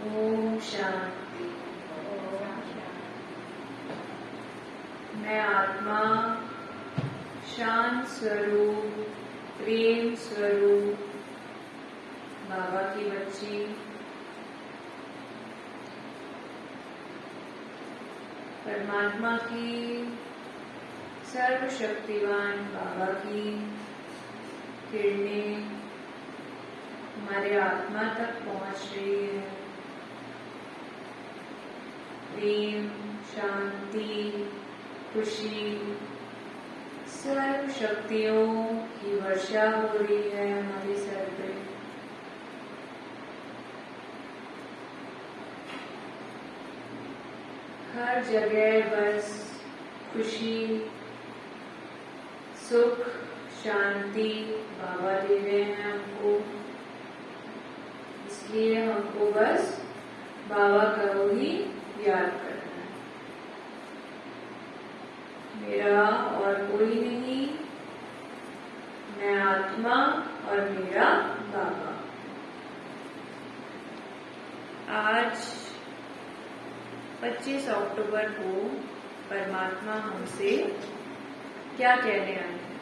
ओम शांति। मैं आत्मा शांत स्वरूप, प्रेम स्वरूप, बाबा की बच्ची, परमात्मा की सर्वशक्तिवान बाबा की किरणें हमारे आत्मा तक पहुंच रही है। प्रेम, शांति, खुशी, सर्व शक्तियों की वर्षा हो रही है हमारे सर पे। हर जगह बस खुशी, सुख, शांति बाबा दे रहे हैं हमको। इसलिए हमको बस बाबा को ही याद करना है। मेरा और कोई नहीं, मैं आत्मा और मेरा बाबा। आज 25 अक्टूबर को परमात्मा हमसे क्या कहने आए हैं?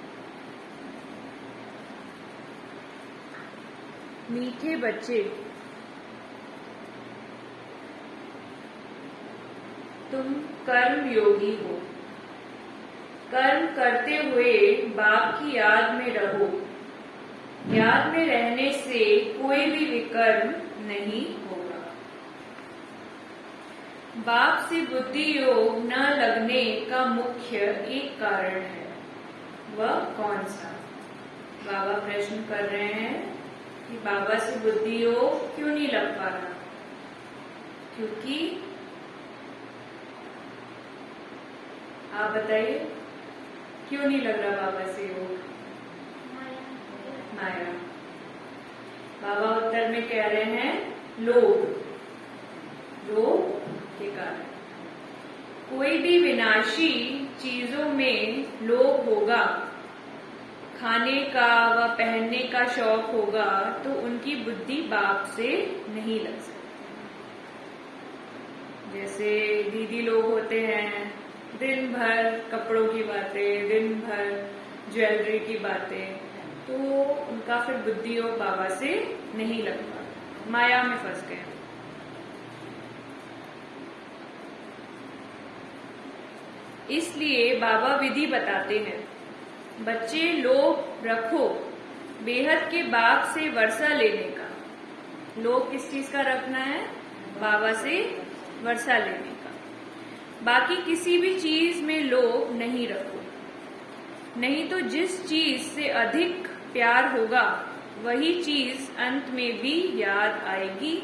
मीठे बच्चे, तुम कर्म योगी हो। कर्म करते हुए बाप की याद में रहो। याद में रहने से कोई भी विकर्म नहीं होगा। बाप से बुद्धि योग न लगने का मुख्य एक कारण है। वह कौन सा? बाबा प्रश्न कर रहे हैं कि बाबा से बुद्धि योग क्यों नहीं लग पा रहा? क्योंकि आप बताइए, क्यों नहीं लग रहा बाबा से योग? माया। बाबा उत्तर में कह रहे हैं लोभ। लोभ के कारण। कोई भी विनाशी चीजों में लोभ होगा, खाने का व पहनने का शौक होगा, तो उनकी बुद्धि बाप से नहीं लग सकती। जैसे दीदी लोग होते हैं, दिन भर कपड़ों की बातें, दिन भर ज्वेलरी की बातें, तो उनका फिर बुद्धि और बाबा से नहीं लग पाता, माया में फंस गए। इसलिए बाबा विधि बताते हैं, बच्चे लोभ रखो बेहद के बाप से वर्षा लेने का। लोभ किस चीज का रखना है? बाबा से वर्षा लेने का। बाकी किसी भी चीज में लोभ नहीं रखो, नहीं तो जिस चीज से अधिक प्यार होगा वही चीज अंत में भी याद आएगी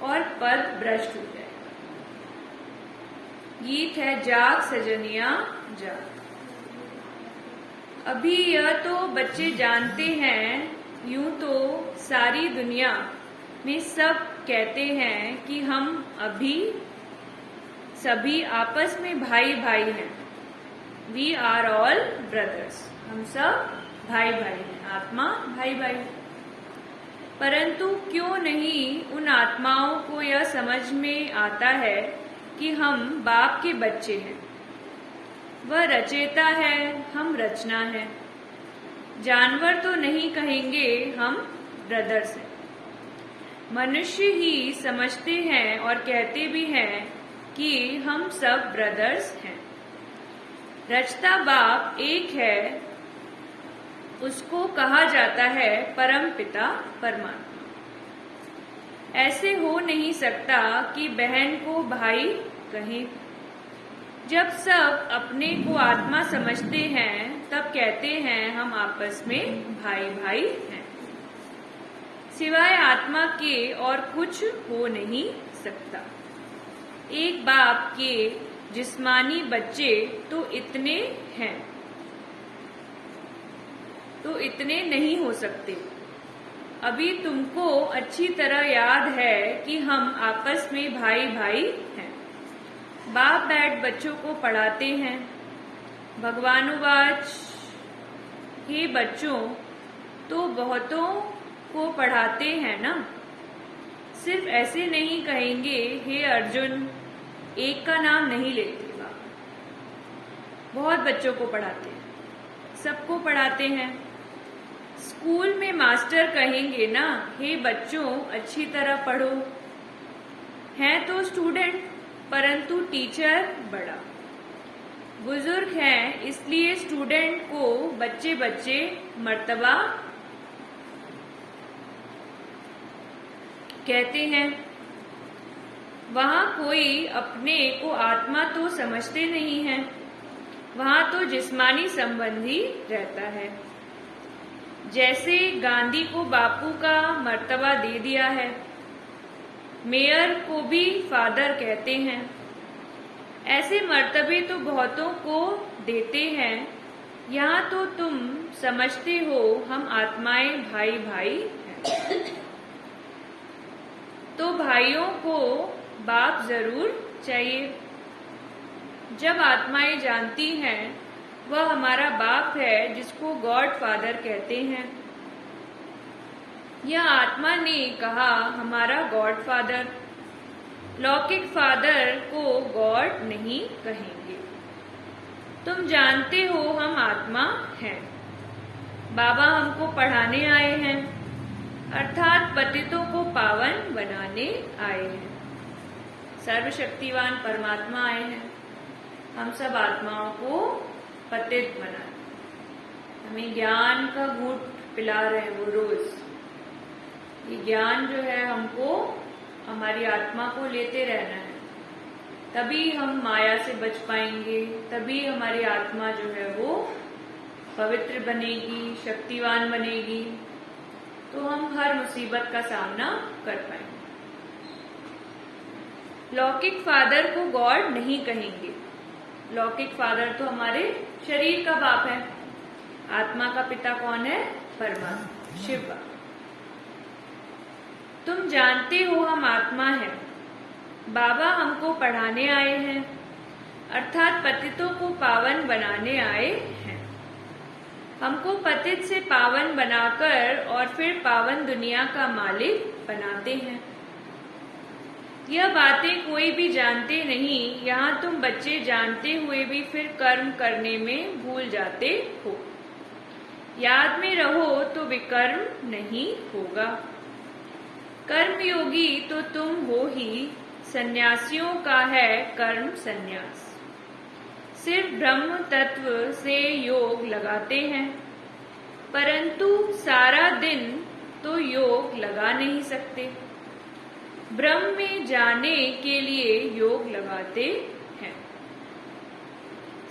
और पद भ्रष्ट हो जाएगा। गीत है जाग सजनिया जाग। अभी यह तो बच्चे जानते हैं, यूं तो सारी दुनिया में सब कहते हैं कि हम अभी सभी आपस में भाई भाई हैं। We are all brothers. हम सब भाई भाई हैं, आत्मा भाई भाई। परंतु क्यों नहीं उन आत्माओं को यह समझ में आता है कि हम बाप के बच्चे हैं। वह रचेता है, हम रचना है। जानवर तो नहीं कहेंगे, हम ब्रदर्स हैं। मनुष्य ही समझते हैं और कहते भी हैं कि हम सब ब्रदर्स हैं। रचता बाप एक है, उसको कहा जाता है परम पिता परमात्मा। ऐसे हो नहीं सकता कि बहन को भाई कहें। जब सब अपने को आत्मा समझते हैं, तब कहते हैं हम आपस में भाई भाई हैं। सिवाय आत्मा के और कुछ हो नहीं सकता। एक बाप के जिस्मानी बच्चे तो इतने हैं, तो इतने नहीं हो सकते। अभी तुमको अच्छी तरह याद है कि हम आपस में भाई भाई हैं। बाप बैठ बच्चों को पढ़ाते हैं। भगवानुवाच, हे बच्चों, तो बहुतों को पढ़ाते हैं ना। सिर्फ ऐसे नहीं कहेंगे, हे अर्जुन, एक का नाम नहीं लेते बाबा। बहुत बच्चों को पढ़ाते हैं, सबको पढ़ाते हैं। स्कूल में मास्टर कहेंगे ना, हे बच्चों अच्छी तरह पढ़ो। हैं तो स्टूडेंट, परंतु टीचर बड़ा। बुजुर्ग हैं, इसलिए स्टूडेंट को बच्चे बच्चे मर्तबा कहते हैं। वहाँ कोई अपने को आत्मा तो समझते नहीं है, वहाँ तो जिस्मानी संबंधी रहता है। जैसे गांधी को बापू का मर्तबा दे दिया है, मेयर को भी फादर कहते हैं। ऐसे मर्तबे तो बहुतों को देते हैं। यहाँ तो तुम समझते हो हम आत्माएं भाई भाई हैं। तो भाइयों को बाप जरूर चाहिए। जब आत्माएं जानती हैं वह हमारा बाप है, जिसको गॉड फादर कहते हैं। यह आत्मा ने कहा हमारा गॉड फादर। लौकिक फादर को गॉड नहीं कहेंगे। तुम जानते हो हम आत्मा हैं। बाबा हमको पढ़ाने आए हैं, अर्थात पतितों को पावन बनाने आए हैं। सर्वशक्तिवान परमात्मा आए हैं हम सब आत्माओं को पतित बनाने। हमें ज्ञान का घूंट पिला रहे हैं वो रोज। ये ज्ञान जो है हमको हमारी आत्मा को लेते रहना है, तभी हम माया से बच पाएंगे, तभी हमारी आत्मा जो है वो पवित्र बनेगी, शक्तिवान बनेगी, तो हम हर मुसीबत का सामना कर पाएंगे। लौकिक फादर को गॉड नहीं कहेंगे। लौकिक फादर तो हमारे शरीर का बाप है। आत्मा का पिता कौन है? परमात्मा, शिव बाबा। तुम जानते हो हम आत्मा हैं। बाबा हमको पढ़ाने आए हैं, अर्थात पतितों को पावन बनाने आए हैं। हमको पतित से पावन बनाकर और फिर पावन दुनिया का मालिक बनाते हैं। यह बातें कोई भी जानते नहीं। यहाँ तुम बच्चे जानते हुए भी फिर कर्म करने में भूल जाते हो। याद में रहो तो विकर्म नहीं होगा। कर्मयोगी तो तुम हो ही, सन्यासियों का है कर्म सन्यास। सिर्फ ब्रह्म तत्व से योग लगाते हैं, परंतु सारा दिन तो योग लगा नहीं सकते। ब्रह्म में जाने के लिए योग लगाते हैं।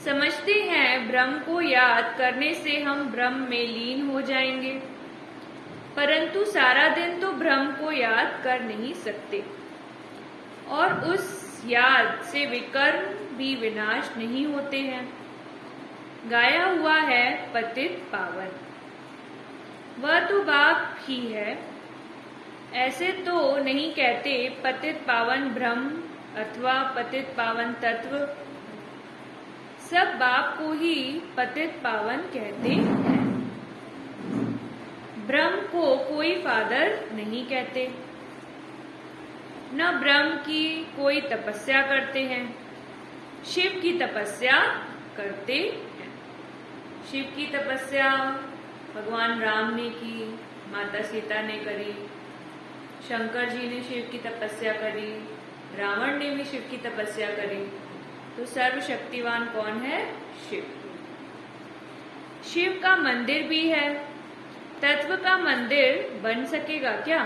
समझते हैं ब्रह्म को याद करने से हम ब्रह्म में लीन हो जाएंगे, परंतु सारा दिन तो ब्रह्म को याद कर नहीं सकते। और उस याद से विकर्म भी विनाश नहीं होते हैं। गाया हुआ है पतित पावन, वह तो बाप ही है। ऐसे तो नहीं कहते पतित पावन ब्रह्म अथवा पतित पावन तत्व। सब बाप को ही पतित पावन कहते हैं। ब्रह्म को कोई फादर नहीं कहते। न ब्रह्म की कोई तपस्या करते हैं, शिव की तपस्या करते हैं। शिव की तपस्या भगवान राम ने की, माता सीता ने करी, शंकर जी ने शिव की तपस्या करी, रावण ने भी शिव की तपस्या करी। तो सर्वशक्तिवान कौन है? शिव। शिव का मंदिर भी है। तत्व का मंदिर बन सकेगा क्या?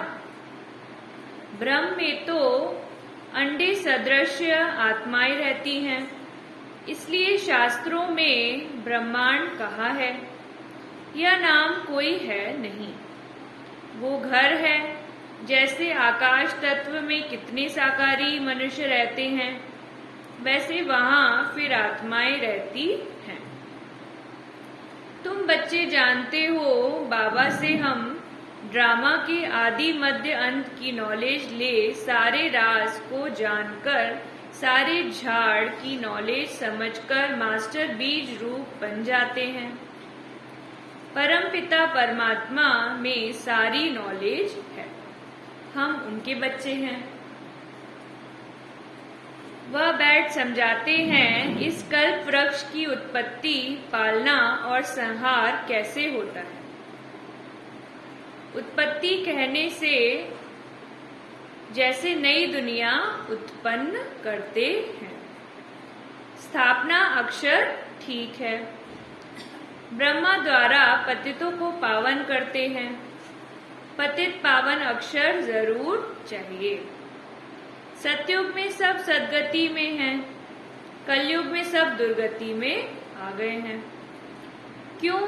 ब्रह्म में तो अंडे सदृश आत्माएं रहती हैं, इसलिए शास्त्रों में ब्रह्मांड कहा है। यह नाम कोई है नहीं। वो घर है। जैसे आकाश तत्व में कितने साकारी मनुष्य रहते हैं, वैसे वहाँ फिर आत्माएं रहती हैं। तुम बच्चे जानते हो बाबा से हम ड्रामा के आदि मध्य अंत की नॉलेज ले, सारे राज को जानकर, सारे झाड़ की नॉलेज समझकर मास्टर बीज रूप बन जाते हैं। परमपिता परमात्मा में सारी नॉलेज है। हम उनके बच्चे हैं। वह बैठ समझाते हैं इस कल्प वृक्ष की उत्पत्ति, पालना और संहार कैसे होता है। उत्पत्ति कहने से जैसे नई दुनिया उत्पन्न करते हैं। स्थापना अक्षर ठीक है। ब्रह्मा द्वारा पतितों को पावन करते हैं। पतित पावन अक्षर जरूर चाहिए। सतयुग में सब सदगति में हैं, कलयुग में सब दुर्गति में आ गए हैं। क्यों,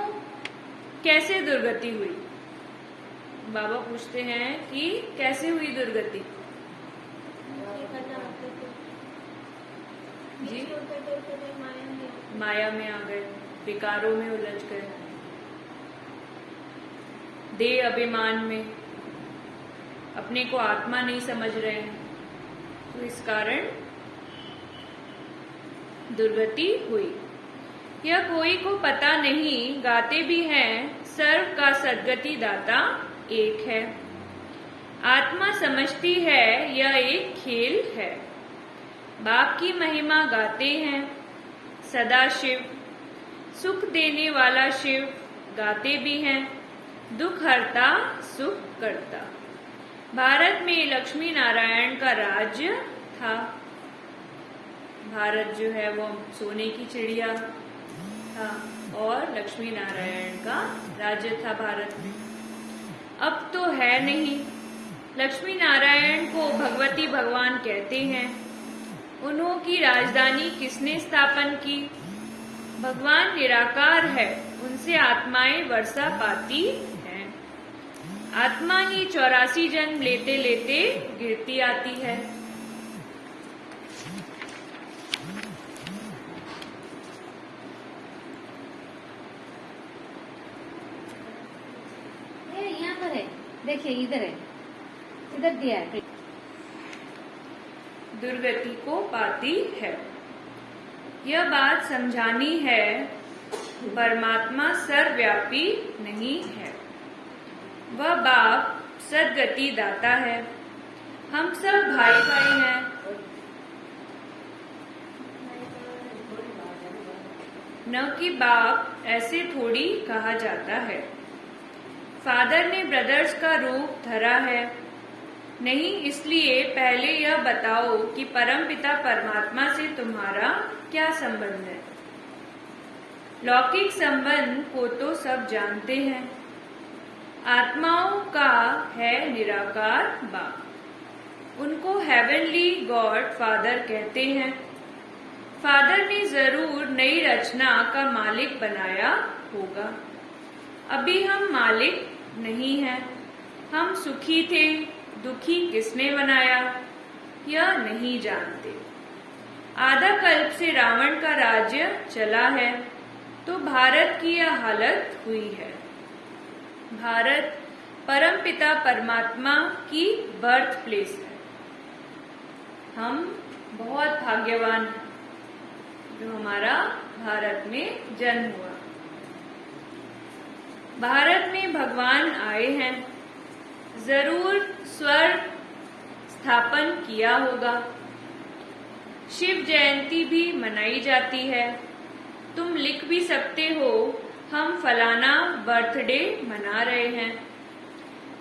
कैसे दुर्गति हुई? बाबा पूछते हैं कि कैसे हुई दुर्गति? जी, माया में आ गए, विकारों में उलझ गए, देह अभिमान में, अपने को आत्मा नहीं समझ रहे हैं, तो इस कारण दुर्गति हुई। यह कोई को पता नहीं, गाते भी हैं सर्व का सद्गति दाता एक है। आत्मा समझती है यह एक खेल है। बाप की महिमा गाते हैं सदा शिव, सुख देने वाला शिव गाते भी हैं, दुख हरता सुख करता। भारत में लक्ष्मी नारायण का राज्य था। भारत जो है वो सोने की चिड़िया था और लक्ष्मी नारायण का राज्य था भारत में। अब तो है नहीं। लक्ष्मी नारायण को भगवती भगवान कहते हैं। उन्हों की राजधानी किसने स्थापन की? भगवान निराकार है, उनसे आत्माएं वर्षा पाती हैं। आत्मा ही 84 जन्म लेते लेते गिरती आती है। यहाँ पर है, देखिए इधर है, इधर दिया है। दुर्गति को पाती है। यह बात समझानी है, परमात्मा सर्वव्यापी नहीं है। वह बाप सद्गति दाता है। हम सब भाई भाई हैं। न कि बाप ऐसे थोड़ी कहा जाता है। फादर ने ब्रदर्स का रूप धरा है। नहीं, इसलिए पहले यह बताओ कि परमपिता परमात्मा से तुम्हारा क्या संबंध है। लौकिक संबंध को तो सब जानते हैं। आत्माओं का है निराकार बाप। उनको हेवनली गॉड फादर कहते हैं। फादर ने जरूर नई रचना का मालिक बनाया होगा। अभी हम मालिक नहीं हैं। हम सुखी थे, दुखी किसने बनाया यह नहीं जानते। आधा कल्प से रावण का राज्य चला है, तो भारत की यह हालत हुई है। भारत परमपिता परमात्मा की बर्थ प्लेस है। हम बहुत भाग्यवान हैं जो हमारा भारत में जन्म हुआ। भारत में भगवान आए हैं, जरूर स्वर्ग स्थापन किया होगा। शिव जयंती भी मनाई जाती है। तुम लिख भी सकते हो, हम फलाना बर्थडे मना रहे हैं,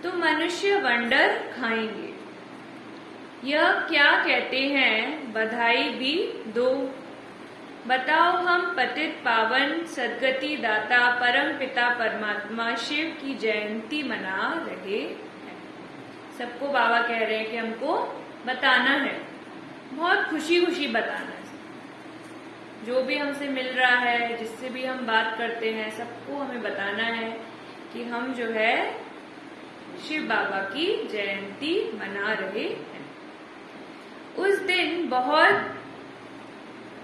तो मनुष्य वंडर खाएंगे। यह क्या कहते हैं, बधाई भी दो। बताओ, हम पतित पावन सद्गति दाता परम पिता परमात्मा शिव की जयंती मना रहे हैं। सबको बाबा कह रहे हैं कि हमको बताना है, बहुत खुशी खुशी बताना है। जो भी हमसे मिल रहा है, जिससे भी हम बात करते हैं, सबको हमें बताना है कि हम जो है शिव बाबा की जयंती मना रहे हैं। उस दिन बहुत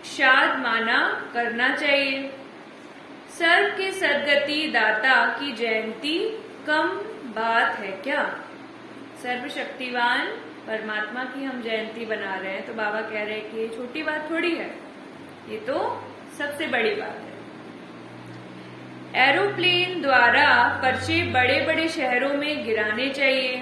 शाद माना करना चाहिए। सर्व के सद्गति दाता की जयंती कम बात है क्या? सर्वशक्तिवान परमात्मा की हम जयंती बना रहे हैं, तो बाबा कह रहे हैं कि ये छोटी बात थोड़ी है, ये तो सबसे बड़ी बात है। एरोप्लेन द्वारा पर्चे बड़े बड़े शहरों में गिराने चाहिए।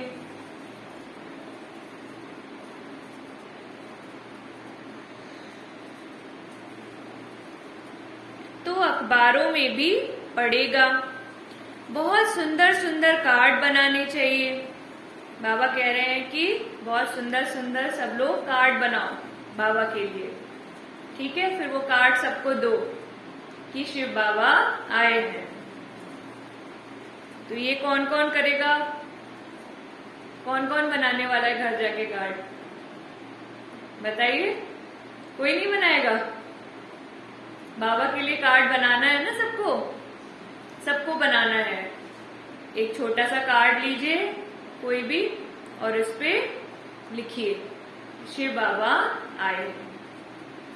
अखबारों में भी पढ़ेगा। बहुत सुंदर सुंदर कार्ड बनाने चाहिए। बाबा कह रहे हैं कि बहुत सुंदर सुंदर सब लोग कार्ड बनाओ बाबा के लिए, ठीक है। फिर वो कार्ड सबको दो कि शिव बाबा आए हैं। तो ये कौन कौन करेगा, कौन कौन बनाने वाला है घर जाके कार्ड, बताइए। कोई नहीं बनाएगा? बाबा के लिए कार्ड बनाना है ना सबको, सबको बनाना है। एक छोटा सा कार्ड लीजिए कोई भी और उस पे लिखिए शिव बाबा आए,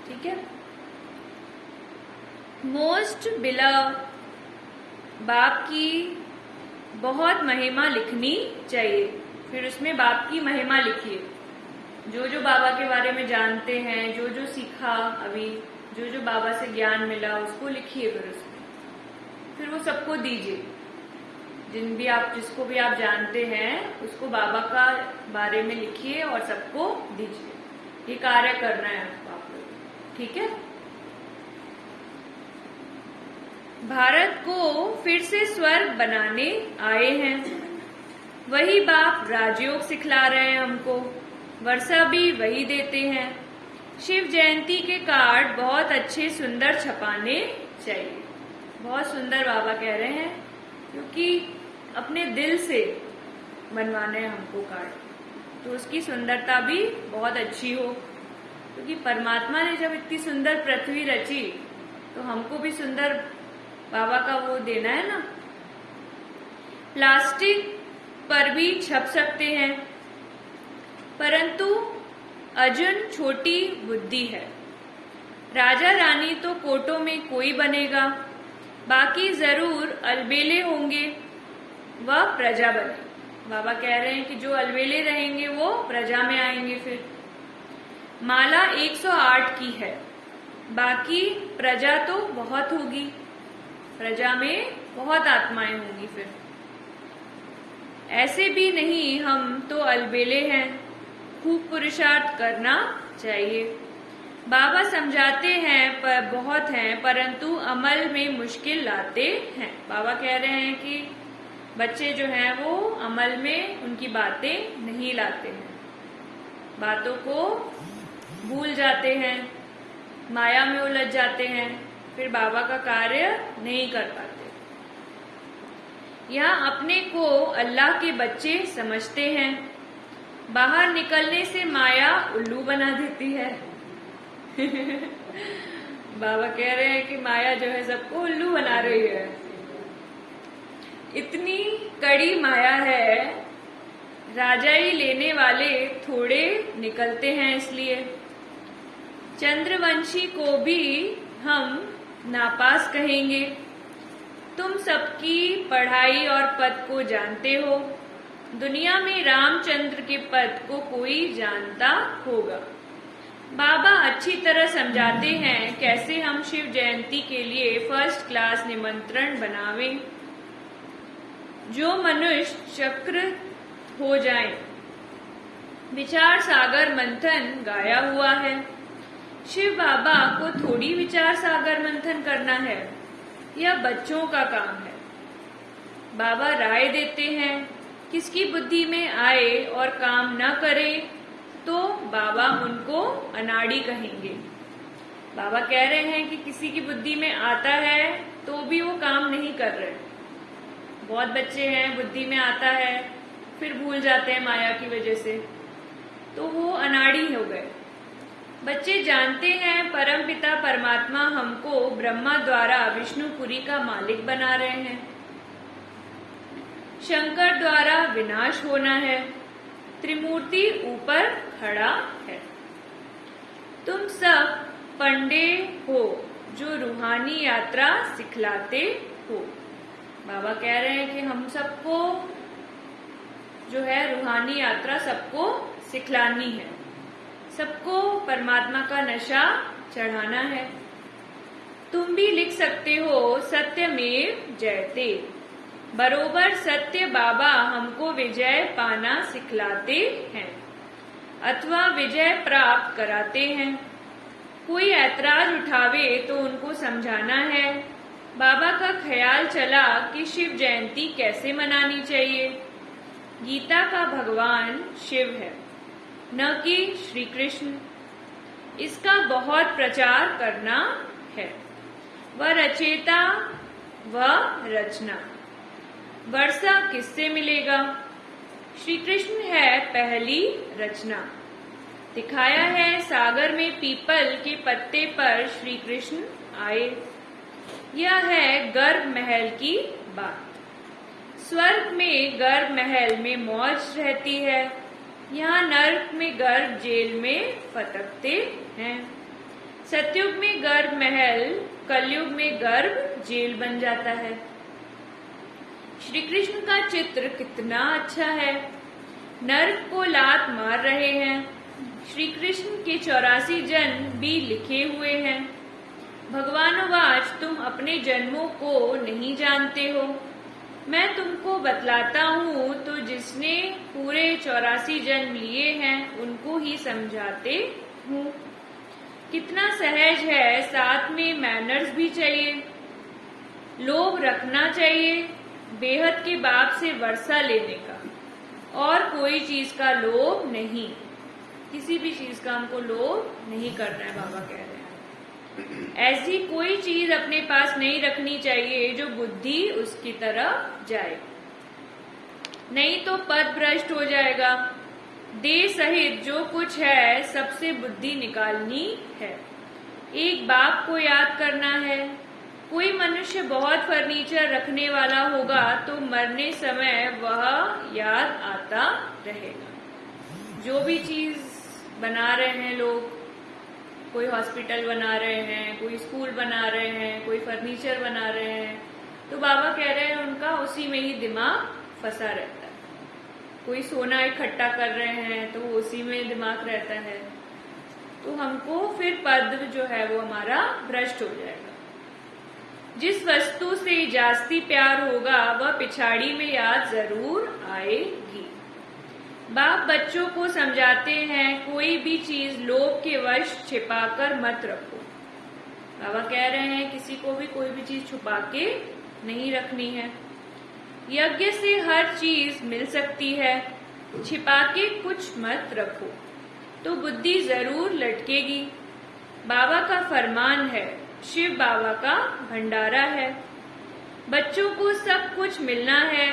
ठीक है। मोस्ट बिलव, बाप की बहुत महिमा लिखनी चाहिए। फिर उसमें बाप की महिमा लिखिए, जो जो बाबा के बारे में जानते हैं, जो जो सीखा अभी, जो जो बाबा से ज्ञान मिला उसको लिखिए। फिर वो सबको दीजिए, जिसको भी आप जानते हैं उसको बाबा का बारे में लिखिए और सबको दीजिए। ये कार्य करना है आप लोग, ठीक है। भारत को फिर से स्वर्ग बनाने आए हैं। वही बाप राजयोग सिखला रहे हैं हमको, वर्षा भी वही देते हैं। शिव जयंती के कार्ड बहुत अच्छे सुंदर छपाने चाहिए। बहुत सुंदर बाबा कह रहे हैं, क्योंकि अपने दिल से बनवाने हैं हमको कार्ड, तो उसकी सुंदरता भी बहुत अच्छी हो। क्योंकि परमात्मा ने जब इतनी सुंदर पृथ्वी रची तो हमको भी सुंदर बाबा का वो देना है ना। प्लास्टिक पर भी छप सकते हैं, परंतु अर्जुन छोटी बुद्धि है। राजा रानी तो कोटों में कोई बनेगा, बाकी जरूर अलबेले होंगे, वह प्रजा बने। बाबा कह रहे हैं कि जो अलबेले रहेंगे वो प्रजा में आएंगे। फिर माला 108 की है, बाकी प्रजा तो बहुत होगी, प्रजा में बहुत आत्माएं होंगी। फिर ऐसे भी नहीं, हम तो अलबेले हैं, खूब पुरुषार्थ करना चाहिए। बाबा समझाते हैं पर बहुत हैं, परंतु अमल में मुश्किल लाते हैं। बाबा कह रहे हैं कि बच्चे जो हैं वो अमल में उनकी बातें नहीं लाते हैं, बातों को भूल जाते हैं, माया में उलझ जाते हैं, फिर बाबा का कार्य नहीं कर पाते। यहाँ अपने को अल्लाह के बच्चे समझते हैं, बाहर निकलने से माया उल्लू बना देती है। बाबा कह रहे हैं कि माया जो है सबको उल्लू बना रही है, इतनी कड़ी माया है। राजाई लेने वाले थोड़े निकलते हैं, इसलिए चंद्रवंशी को भी हम नापास कहेंगे। तुम सबकी पढ़ाई और पद को जानते हो, दुनिया में रामचंद्र के पद को कोई जानता होगा। बाबा अच्छी तरह समझाते हैं कैसे हम शिव जयंती के लिए फर्स्ट क्लास निमंत्रण बनावें, जो मनुष्य चक्र हो जाए। विचार सागर मंथन गाया हुआ है। शिव बाबा को थोड़ी विचार सागर मंथन करना है, यह बच्चों का काम है। बाबा राय देते हैं, किसकी बुद्धि में आए और काम न करे तो बाबा उनको अनाड़ी कहेंगे। बाबा कह रहे हैं कि किसी की बुद्धि में आता है तो भी वो काम नहीं कर रहे। बहुत बच्चे हैं बुद्धि में आता है फिर भूल जाते हैं माया की वजह से, तो वो अनाड़ी हो गए। बच्चे जानते हैं परम पिता परमात्मा हमको ब्रह्मा द्वारा विष्णुपुरी का मालिक बना रहे हैं, शंकर द्वारा विनाश होना है, त्रिमूर्ति ऊपर खड़ा है। तुम सब पंडे हो जो रूहानी यात्रा सिखलाते हो। बाबा कह रहे हैं कि हम सबको जो है रूहानी यात्रा सबको सिखलानी है, सबको परमात्मा का नशा चढ़ाना है। तुम भी लिख सकते हो सत्यमेव जयते, बरोबर सत्य बाबा हमको विजय पाना सिखलाते हैं अथवा विजय प्राप्त कराते हैं। कोई ऐतराज उठावे तो उनको समझाना है बाबा का ख्याल चला कि शिव जयंती कैसे मनानी चाहिए। गीता का भगवान शिव है, न कि श्री कृष्ण। इसका बहुत प्रचार करना है। वह रचेता, वह रचना। वर्षा किससे मिलेगा? श्री कृष्ण है पहली रचना। दिखाया है सागर में पीपल के पत्ते पर श्री कृष्ण आए। यह है गर्भ महल की बात। स्वर्ग में गर्भ महल में मौज रहती है, यहाँ नर्क में गर्भ जेल में फटकते हैं। सतयुग में गर्भ महल, कलयुग में गर्भ जेल बन जाता है। श्री कृष्ण का चित्र कितना अच्छा है। नर्क को लात मार रहे हैं। श्री कृष्ण के 84 जन्म भी लिखे हुए हैं। भगवानवाच, तुम अपने जन्मों को नहीं जानते हो, मैं तुमको बतलाता हूँ। तो जिसने पूरे 84 जन्म लिए हैं उनको ही समझाते हूँ। कितना सहज है, साथ में मैनर्स भी चाहिए। लोभ रखना चाहिए, बेहद के बाप से वर्षा लेने का, और कोई चीज का लोभ नहीं। किसी भी चीज का हमको लोभ नहीं करना है, बाबा कह रहे हैं। ऐसी कोई चीज अपने पास नहीं रखनी चाहिए जो बुद्धि उसकी तरफ जाए, नहीं तो पद भ्रष्ट हो जाएगा। देह सहित जो कुछ है सबसे बुद्धि निकालनी है। एक बाप को याद करना है। कोई मनुष्य बहुत फर्नीचर रखने वाला होगा तो मरने समय वह याद आता रहेगा। जो भी चीज बना रहे हैं लोग, कोई हॉस्पिटल बना रहे हैं, कोई स्कूल बना रहे हैं, कोई फर्नीचर बना रहे हैं, तो बाबा कह रहे हैं उनका उसी में ही दिमाग फंसा रहता है। कोई सोना इकट्ठा कर रहे हैं तो उसी में दिमाग रहता है। तो हमको फिर पद जो है वो हमारा भ्रष्ट हो जाएगा। जिस वस्तु से जास्ती प्यार होगा वह पिछाड़ी में याद जरूर आएगी। बाप बच्चों को समझाते हैं कोई भी चीज लोभ के वश छिपाकर मत रखो। बाबा कह रहे हैं किसी को भी कोई भी चीज छुपा के नहीं रखनी है। यज्ञ से हर चीज मिल सकती है, छिपा के कुछ मत रखो तो बुद्धि जरूर लटकेगी। बाबा का फरमान है, शिव बाबा का भंडारा है। बच्चों को सब कुछ मिलना है,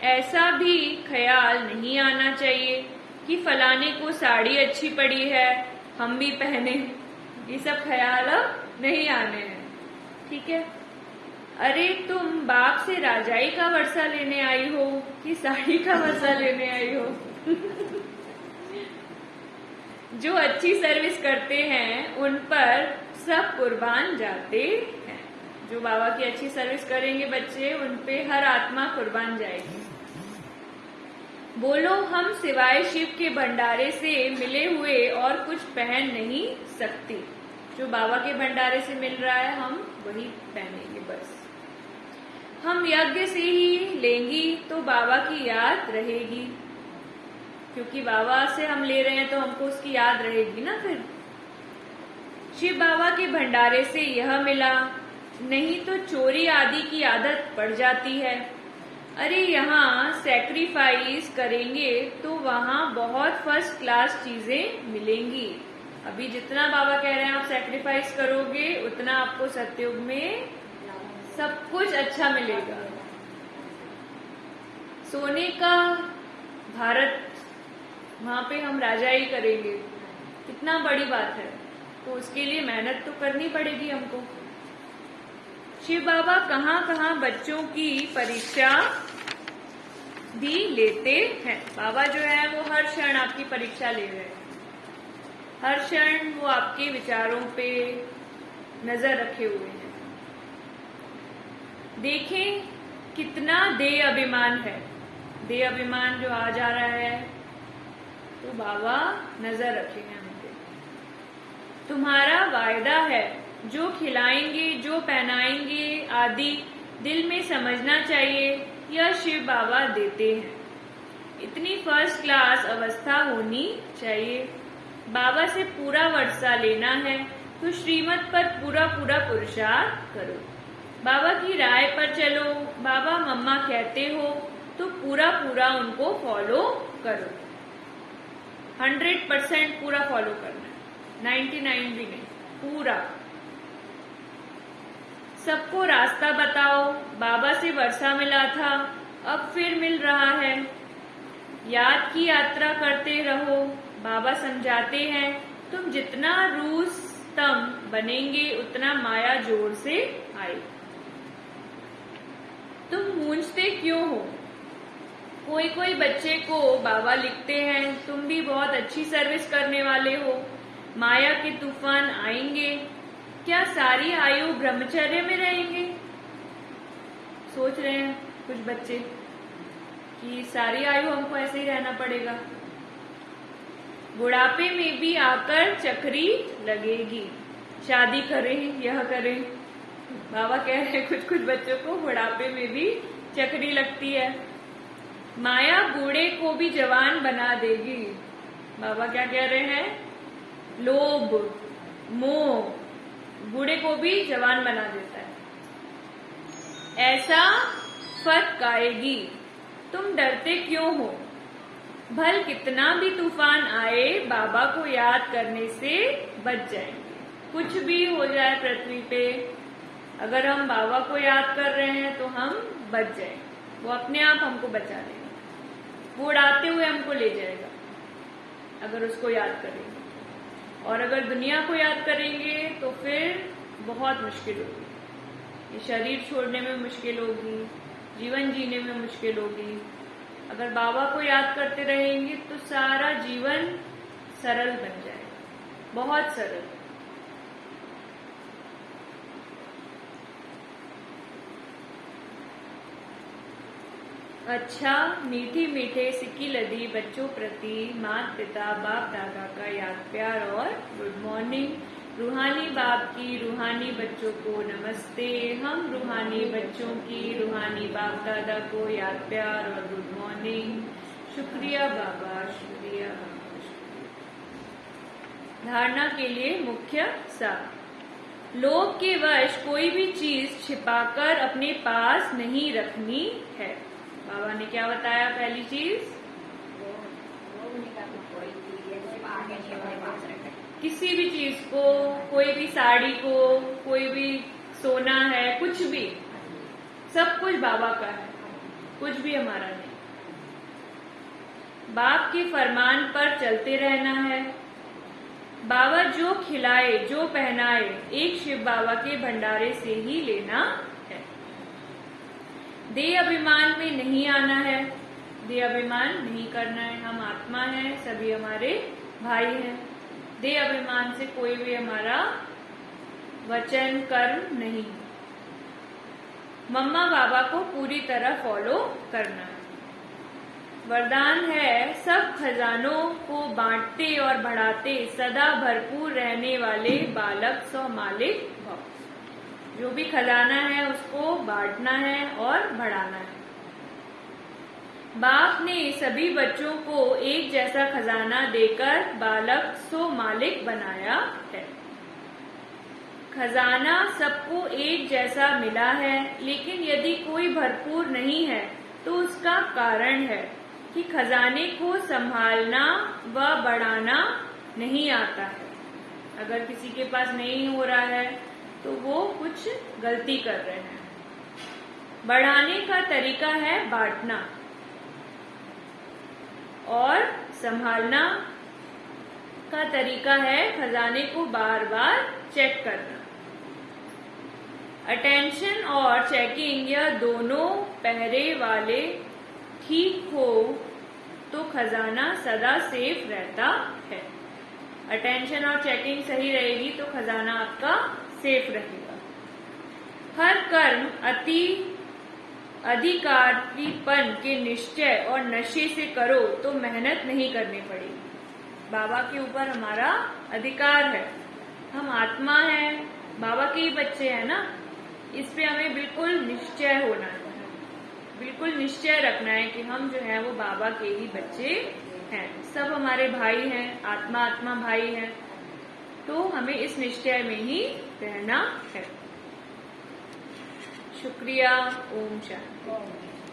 ऐसा भी ख्याल नहीं आना चाहिए कि फलाने को साड़ी अच्छी पड़ी है हम भी पहने। ये सब ख्याल अब नहीं आने हैं, ठीक है। अरे तुम बाप से राजाई का वर्षा लेने आई हो कि साड़ी का वर्षा लेने आई हो? जो अच्छी सर्विस करते हैं उन पर सब कुर्बान जाते हैं। जो बाबा की अच्छी सर्विस करेंगे बच्चे, उन पे हर आत्मा कुर्बान जाएगी। बोलो हम सिवाय शिव के भंडारे से मिले हुए और कुछ पहन नहीं सकती। जो बाबा के भंडारे से मिल रहा है हम वही पहनेंगे बस। हम यज्ञ से ही लेंगी तो बाबा की याद रहेगी, क्योंकि बाबा से हम ले रहे हैं तो हमको उसकी याद रहेगी ना। फिर शिव बाबा के भंडारे से यह मिला, नहीं तो चोरी आदि की आदत पड़ जाती है। अरे यहाँ सैक्रिफाइस करेंगे तो वहाँ बहुत फर्स्ट क्लास चीजें मिलेंगी। अभी जितना बाबा कह रहे हैं आप सैक्रिफाइस करोगे उतना आपको सतयुग में सब कुछ अच्छा मिलेगा। सोने का भारत, वहां पे हम राजाई करेंगे, कितना बड़ी बात है। तो उसके लिए मेहनत तो करनी पड़ेगी हमको। शिव बाबा कहाँ कहाँ बच्चों की परीक्षा भी लेते हैं। बाबा जो है वो हर क्षण आपकी परीक्षा ले रहे हैं। हर क्षण वो आपके विचारों पे नजर रखे हुए हैं। देखें कितना देह अभिमान है। देह अभिमान जो आ जा रहा है तो बाबा नजर रखे हैं हम पे। तुम्हारा वायदा है, जो खिलाएंगे जो पहनाएंगे आदि दिल में समझना चाहिए, यह शिव बाबा देते हैं। इतनी फर्स्ट क्लास अवस्था होनी चाहिए। बाबा से पूरा वर्षा लेना है तो श्रीमत पर पूरा पूरा पुरुषार्थ करो। बाबा की राय पर चलो, बाबा मम्मा कहते हो तो पूरा पूरा उनको फॉलो करो। 100% पूरा फॉलो करना है, 99 भी नहीं, पूरा। सबको रास्ता बताओ, बाबा से वर्षा मिला था, अब फिर मिल रहा है। याद की यात्रा करते रहो, बाबा समझाते हैं, तुम जितना रूस्तम बनेंगे उतना माया जोर से आए। तुम मूंझते क्यों हो? कोई कोई बच्चे को बाबा लिखते हैं, तुम भी बहुत अच्छी सर्विस करने वाले हो, माया के तूफान आएंगे, क्या सारी आयु ब्रह्मचर्य में रहेंगे? सोच रहे हैं कुछ बच्चे कि सारी आयु हमको ऐसे ही रहना पड़ेगा। बुढ़ापे में भी आकर चक्री लगेगी, शादी करें यह करें। बाबा कह रहे हैं कुछ कुछ बच्चों को बुढ़ापे में भी चक्री लगती है। माया बूढ़े को भी जवान बना देगी। बाबा क्या कह रहे हैं? लोभ, मोह बूढ़े को भी जवान बना देता है। ऐसा फत आएगी, तुम डरते क्यों हो? भल कितना भी तूफान आए, बाबा को याद करने से बच जाएंगे। कुछ भी हो जाए पृथ्वी पे, अगर हम बाबा को याद कर रहे हैं तो हम बच जाएंगे। वो अपने आप हमको बचा लेगा, वो उड़ाते हुए हमको ले जाएगा अगर उसको याद करेंगे। और अगर दुनिया को याद करेंगे तो फिर बहुत मुश्किल होगी। ये शरीर छोड़ने में मुश्किल होगी, जीवन जीने में मुश्किल होगी। अगर बाबा को याद करते रहेंगे तो सारा जीवन सरल बन जाएगा, बहुत सरल। अच्छा मीठी मीठे सिक्की लदी बच्चों प्रति माता पिता बाप दादा का याद प्यार और गुड मॉर्निंग। रूहानी बाप की रूहानी बच्चों को नमस्ते। हम रूहानी बच्चों की रूहानी बाप दादा को याद प्यार और गुड मॉर्निंग। शुक्रिया बाबा, शुक्रिया बाबा, शुक्रिया। धारणा के लिए मुख्य सार। लोभ के वश कोई भी चीज छिपाकर अपने पास नहीं रखनी है। बाबा ने क्या बताया? पहली चीज, किसी भी चीज को, कोई भी साड़ी को, कोई भी सोना है, कुछ भी, सब कुछ बाबा का है, कुछ भी हमारा नहीं। बाप के फरमान पर चलते रहना है। बाबा जो खिलाए जो पहनाए एक शिव बाबा के भंडारे से ही लेना है। देह अभिमान में नहीं आना है, देह अभिमान नहीं करना है। हम आत्मा हैं, सभी हमारे भाई हैं। देह अभिमान से कोई भी हमारा वचन कर्म नहीं। मम्मा बाबा को पूरी तरह फॉलो करना है। वरदान है, सब खजानों को बांटते और बढ़ाते सदा भरपूर रहने वाले बालक सो मालिक भव। जो भी खजाना है उसको बांटना है और बढ़ाना है। बाप ने सभी बच्चों को एक जैसा खजाना देकर बालक सो मालिक बनाया है। खजाना सबको एक जैसा मिला है, लेकिन यदि कोई भरपूर नहीं है तो उसका कारण है कि खजाने को संभालना व बढ़ाना नहीं आता है। अगर किसी के पास नहीं हो रहा है तो वो कुछ गलती कर रहे हैं। बढ़ाने का तरीका है बांटना और संभालना का तरीका है खजाने को बार बार चेक करना। अटेंशन और चेकिंग यह दोनों पहरे वाले ठीक हो तो खजाना सदा सेफ रहता है। अटेंशन और चेकिंग सही रहेगी तो खजाना आपका सेफ रहेगा। हर कर्म अति अधिकारीपन के निश्चय और नशे से करो तो मेहनत नहीं करनी पड़ेगी। बाबा के ऊपर हमारा अधिकार है, हम आत्मा हैं, बाबा के ही बच्चे हैं ना। इस पे हमें बिल्कुल निश्चय होना है, बिल्कुल निश्चय रखना है कि हम जो है वो बाबा के ही बच्चे हैं। सब हमारे भाई हैं, आत्मा आत्मा भाई हैं, तो हमें इस निश्चय में ही रहना है। शुक्रिया। ओम शांति।